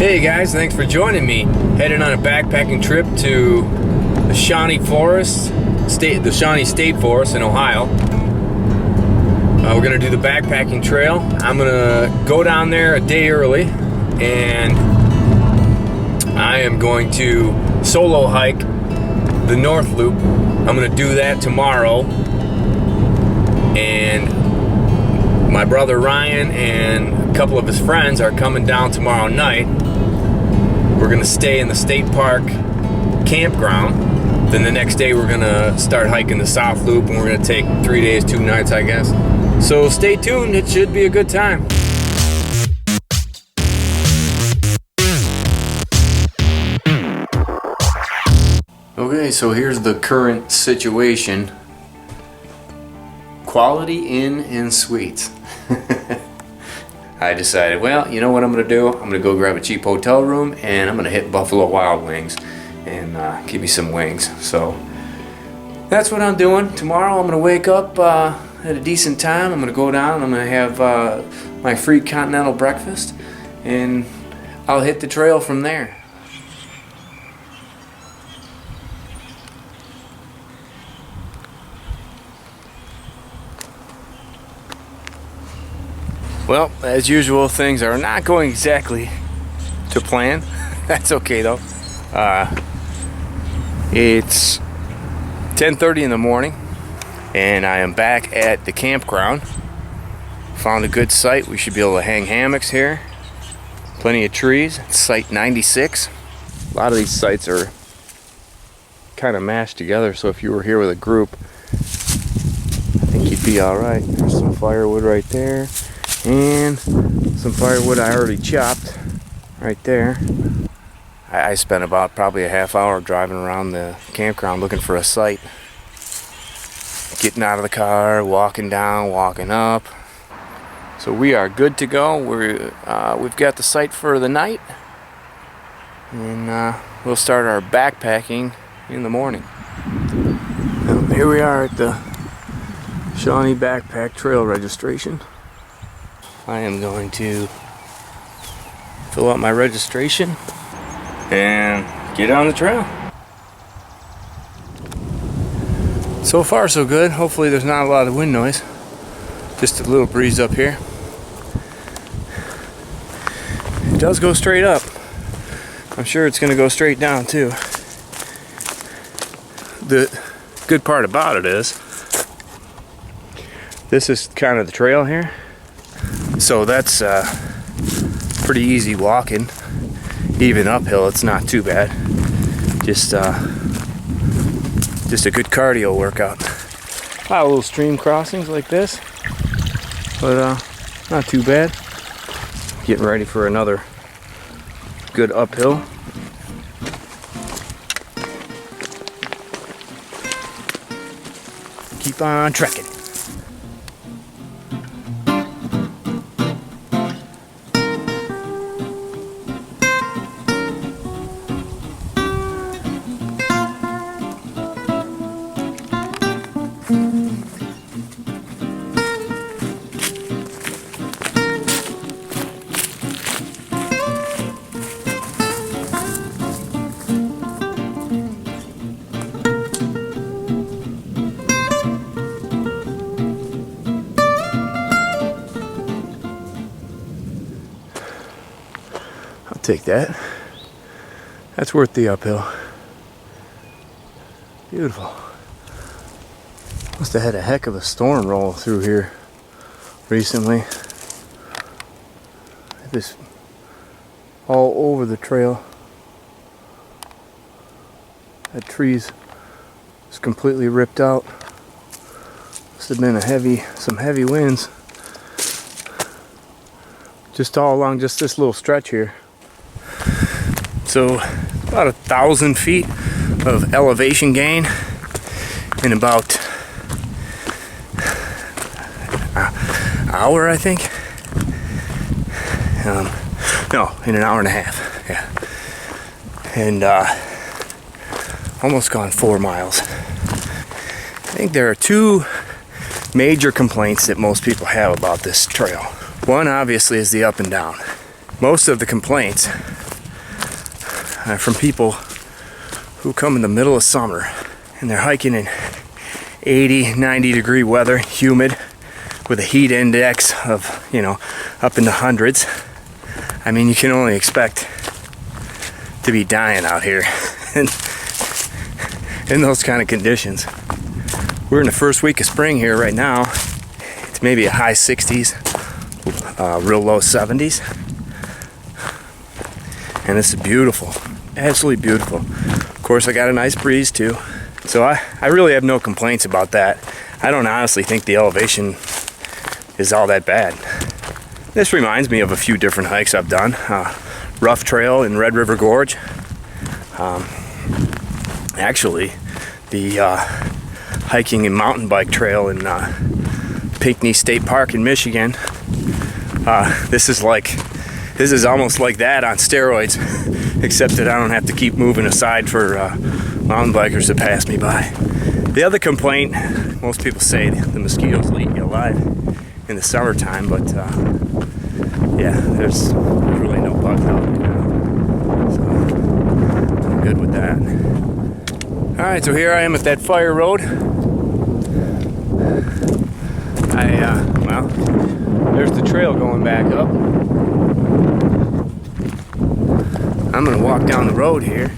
Hey guys, thanks for joining me. Headed on a backpacking trip to the Shawnee the Shawnee State Forest in Ohio. We're gonna do the backpacking trail. I'm gonna go down there a day early, and I am going to solo hike the North Loop. I'm gonna do that tomorrow, and my brother Ryan and a couple of his friends are coming down tomorrow night. We're gonna stay in the state park campground. Then the next day we're gonna start hiking the South Loop, and we're gonna take 3 days, 2 nights, I guess. So stay tuned, it should be a good time. Okay, so here's the current situation. Quality Inn and Suites. I decided, well, you know what I'm gonna do? I'm gonna go grab a cheap hotel room, and I'm gonna hit Buffalo Wild Wings and give me some wings. So that's what I'm doing. Tomorrow I'm gonna wake up at a decent time. I'm gonna go down, I'm gonna have my free continental breakfast, and I'll hit the trail from there. Well, as usual, things are not going exactly to plan. That's okay though. It's 10:30 in the morning, and I am back at the campground. Found a good site. We should be able to hang hammocks here. Plenty of trees. It's site 96. A lot of these sites are kind of mashed together, so if you were here with a group, I think you'd be all right. There's some firewood right there, and some firewood I already chopped right there. I spent about probably a half hour driving around the campground looking for a site. Getting out of the car, walking down, walking up. So we are good to go. We've got the site for the night, and we'll start our backpacking in the morning. Here we are at the Shawnee Backpack Trail registration. I am going to fill out my registration and get on the trail. So far so good. Hopefully there's not a lot of wind noise. Just a little breeze up here. It does go straight up. I'm sure it's going to go straight down too. The good part about it is this is kind of the trail here. So that's pretty easy walking. Even uphill, it's not too bad. Just a good cardio workout. A lot of little stream crossings like this, but not too bad. Getting ready for another good uphill. Keep on trekking. Take that. That's worth the uphill. Beautiful. Must have had a heck of a storm roll through here recently. This all over the trail. That tree's just completely ripped out. Must have been some heavy winds. Just all along just this little stretch here. So about 1,000 feet of elevation gain in about an hour, I think. No, in an hour and a half. Yeah, and almost gone 4 miles. I think there are 2 major complaints that most people have about this trail. One obviously is the up and down. Most of the complaints from people who come in the middle of summer and they're hiking in 80, 90 degree weather, humid, with a heat index of, you know, up in the hundreds. I mean, you can only expect to be dying out here in those kind of conditions. We're in the first week of spring here right now. It's maybe a high 60s, real low 70s. And this is beautiful, absolutely beautiful. Of course, I got a nice breeze too. So I really have no complaints about that. I don't honestly think the elevation is all that bad. This reminds me of a few different hikes I've done. Rough Trail in Red River Gorge. Actually, the hiking and mountain bike trail in Pinckney State Park in Michigan. This is almost like that on steroids, except that I don't have to keep moving aside for mountain bikers to pass me by. The other complaint, most people say the mosquitoes eat you alive in the summertime, but yeah, there's really no bugs out there now. So I'm good with that. Alright, so here I am at that fire road. Well, there's the trail going back up. I'm gonna walk down the road here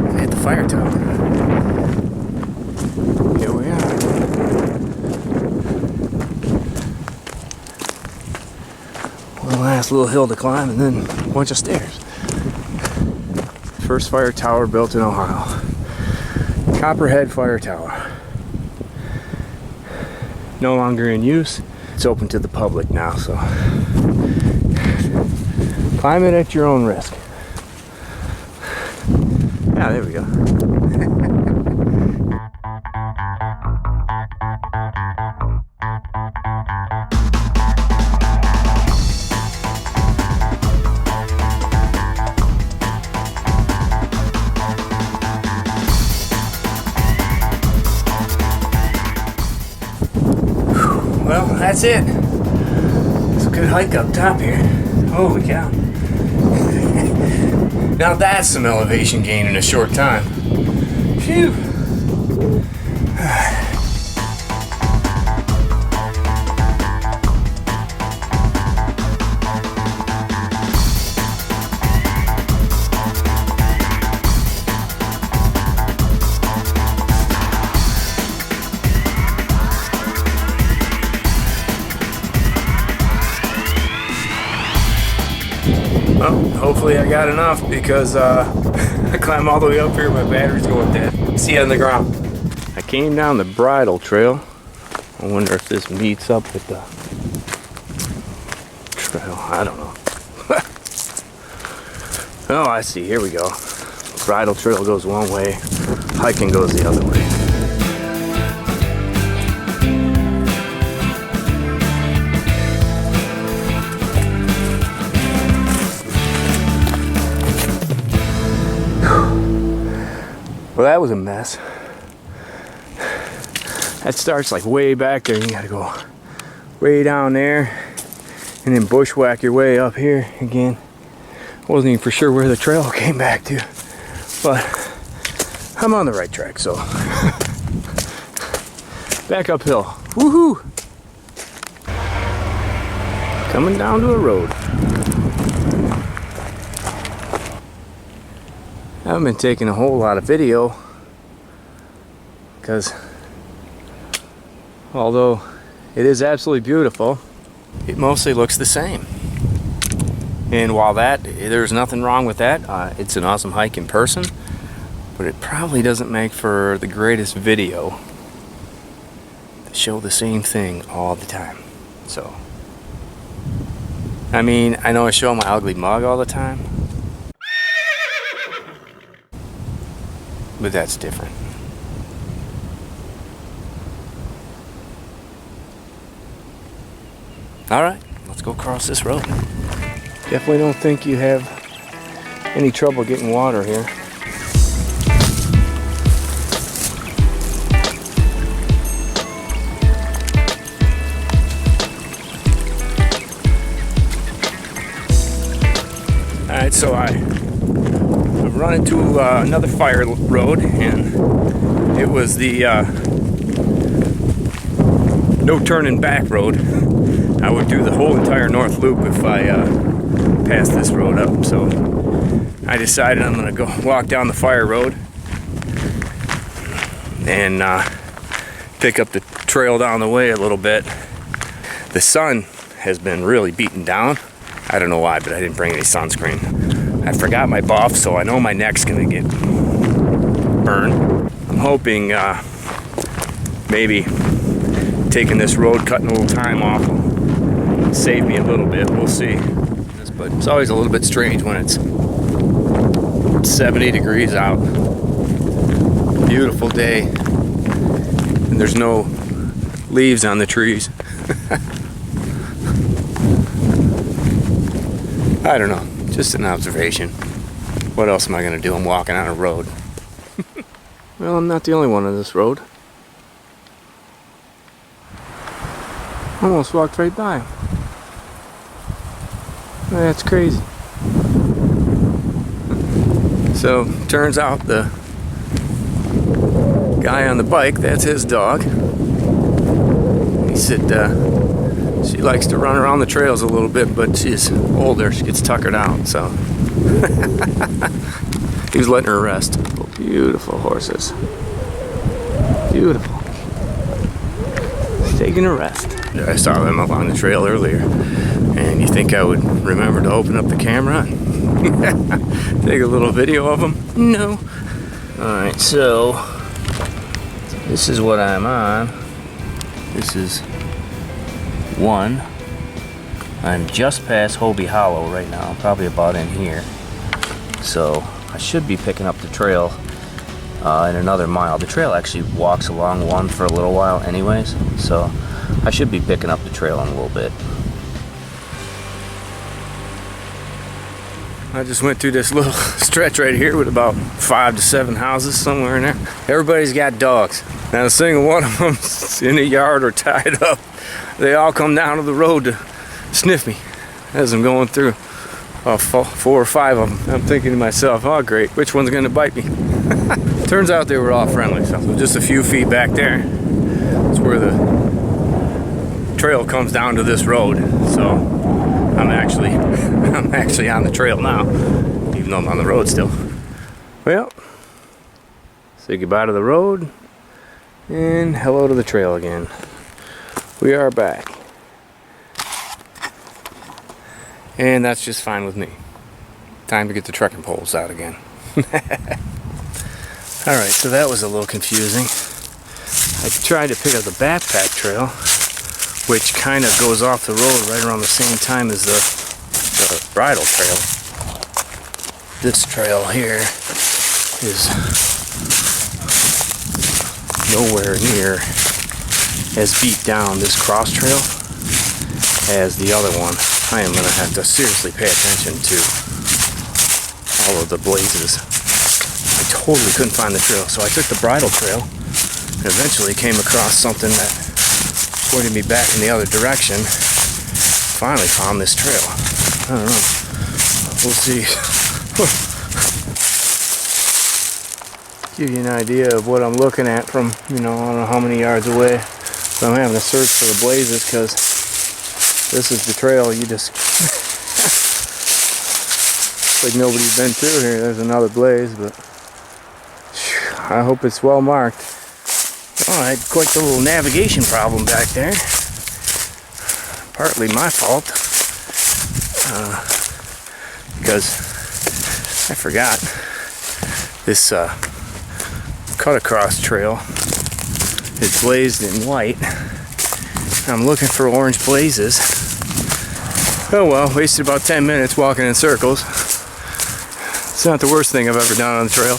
and hit the fire tower. Here we are. One last little hill to climb and then a bunch of stairs. First fire tower built in Ohio. Copperhead Fire Tower. No longer in use. It's open to the public now, so climb it at your own risk. Yeah, there we go. Well, that's it. It's a good hike up top here. Holy cow. Now that's some elevation gain in a short time. Phew. Well, hopefully I got enough because I climbed all the way up here, my battery's going dead. See you on the ground. I came down the bridle trail. I wonder if this meets up with the trail. I don't know. Oh, I see. Here we go. Bridle trail goes one way, hiking goes the other way. Well, that was a mess. That starts like way back there. You gotta go way down there and then bushwhack your way up here again. I wasn't even for sure where the trail came back to, but I'm on the right track, so. Back uphill. Woohoo! Coming down to a road. I haven't been taking a whole lot of video because although it is absolutely beautiful, it mostly looks the same. And while there's nothing wrong with that, it's an awesome hike in person, but it probably doesn't make for the greatest video to show the same thing all the time. So, I mean, I know I show my ugly mug all the time, but that's different. Alright, let's go across this road. Definitely don't think you have any trouble getting water here. Alright, so I've run into another fire road, and it was the no turning back road. I would do the whole entire north loop if I passed this road up. So I decided I'm gonna go walk down the fire road and pick up the trail down the way a little bit. The sun has been really beaten down. I don't know why, but I didn't bring any sunscreen. I forgot my buff, so I know my neck's gonna get burned. I'm hoping maybe taking this road, cutting a little time off, will save me a little bit. We'll see. But it's always a little bit strange when it's 70 degrees out. Beautiful day. And there's no leaves on the trees. I don't know. Just an observation. What else am I going to do? I'm walking on a road. Well, I'm not the only one on this road. Almost walked right by him. That's crazy. So, turns out the guy on the bike, that's his dog. He said she likes to run around the trails a little bit, but she's older, she gets tuckered out, so. He was letting her rest. Beautiful horses. Beautiful. She's taking a rest. I saw them up on the trail earlier, and you think I would remember to open up the camera and take a little video of them? No. Alright, so this is what I'm on. This is 1. I'm just past Hobie Hollow right now, probably about in here. So I should be picking up the trail in another mile. The trail actually walks along 1 for a little while anyways, so I should be picking up the trail in a little bit. I just went through this little stretch right here with about 5 to 7 houses somewhere in there. Everybody's got dogs. Not a single one of them's in a yard or tied up. They all come down to the road to sniff me as I'm going through. 4 or 5 of them. I'm thinking to myself, oh great, which one's gonna bite me? Turns out they were all friendly. So just a few feet back there, it's where the trail comes down to this road. So I'm actually on the trail now, even though I'm on the road still. Well, say goodbye to the road and hello to the trail again. We are back. And that's just fine with me. Time to get the trekking poles out again. Alright, so that was a little confusing. I tried to pick up the backpack trail, which kind of goes off the road right around the same time as the bridle trail. This trail here is nowhere near as beat down, this cross trail, as the other one. I am going to have to seriously pay attention to all of the blazes. I totally couldn't find the trail, so I took the bridle trail and eventually came across something that pointed me back in the other direction. Finally found this trail. I don't know. We'll see. Give you an idea of what I'm looking at from, I don't know how many yards away. So I'm having to search for the blazes because this is the trail. You just like nobody's been through here. There's another blaze, but I hope it's well marked. Oh, I had quite the little navigation problem back there. Partly my fault, because I forgot this cut across trail is blazed in white. I'm looking for orange blazes. Oh well, wasted about 10 minutes walking in circles. It's not the worst thing I've ever done on the trail.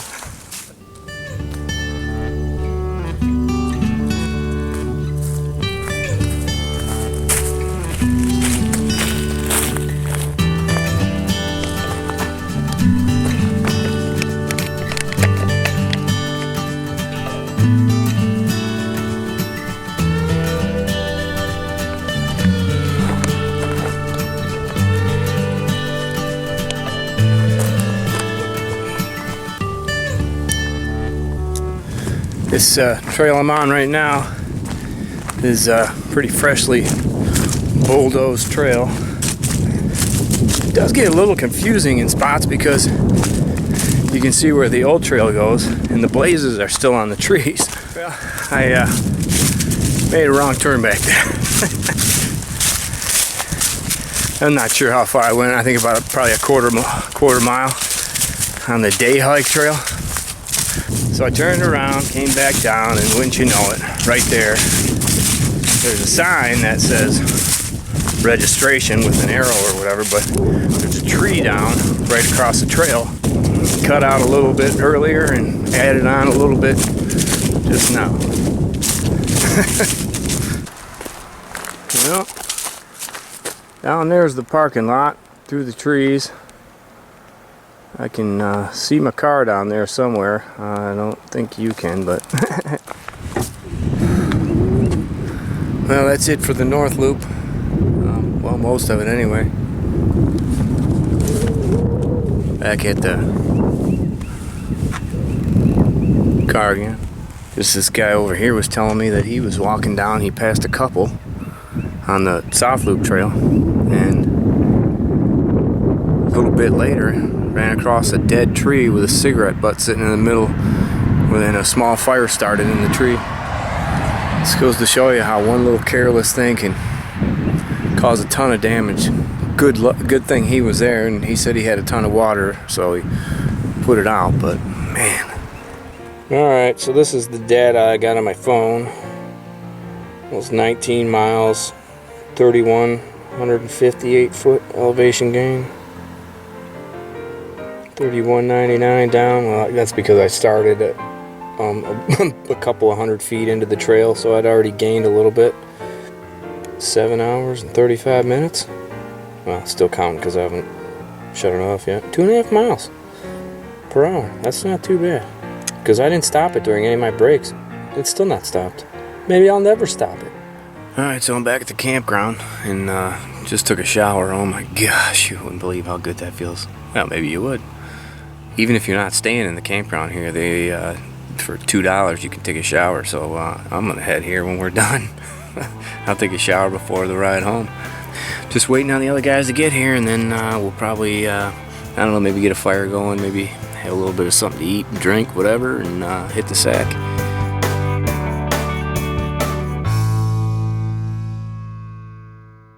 This trail I'm on right now is a pretty freshly bulldozed trail. It does get a little confusing in spots because you can see where the old trail goes and the blazes are still on the trees. Well, I made a wrong turn back there. I'm not sure how far I went. I think about probably a quarter mile on the day hike trail. So I turned around, came back down, and wouldn't you know it, right there, there's a sign that says registration with an arrow or whatever, but there's a tree down right across the trail. Cut out a little bit earlier and added on a little bit just now. Well, down there's the parking lot through the trees. I can see my car down there somewhere. I don't think you can, but well, that's it for the North Loop. Well, most of it anyway. Back at the car again. Just this guy over here was telling me that he was walking down. He passed a couple on the South Loop trail, and a little bit later ran across a dead tree with a cigarette butt sitting in the middle, within a small fire started in the tree. This goes to show you how one little careless thing can cause a ton of damage. Good thing he was there, and he said he had a ton of water, so he put it out, but man. Alright, so this is the data I got on my phone. It was 19 miles, 3,158 foot elevation gain. 31.99 down. Well, that's because I started at a couple of hundred feet into the trail, so I'd already gained a little bit. 7 hours and 35 minutes. Well, still counting because I haven't shut it off yet. 2.5 miles per hour. That's not too bad. Because I didn't stop it during any of my breaks. It's still not stopped. Maybe I'll never stop it. Alright, so I'm back at the campground and just took a shower. Oh my gosh, you wouldn't believe how good that feels. Well, maybe you would. Even if you're not staying in the campground here, they for $2 you can take a shower. So I'm gonna head here when we're done. I'll take a shower before the ride home. Just waiting on the other guys to get here, and then we'll probably I don't know, maybe get a fire going, maybe have a little bit of something to eat and drink, whatever, and hit the sack.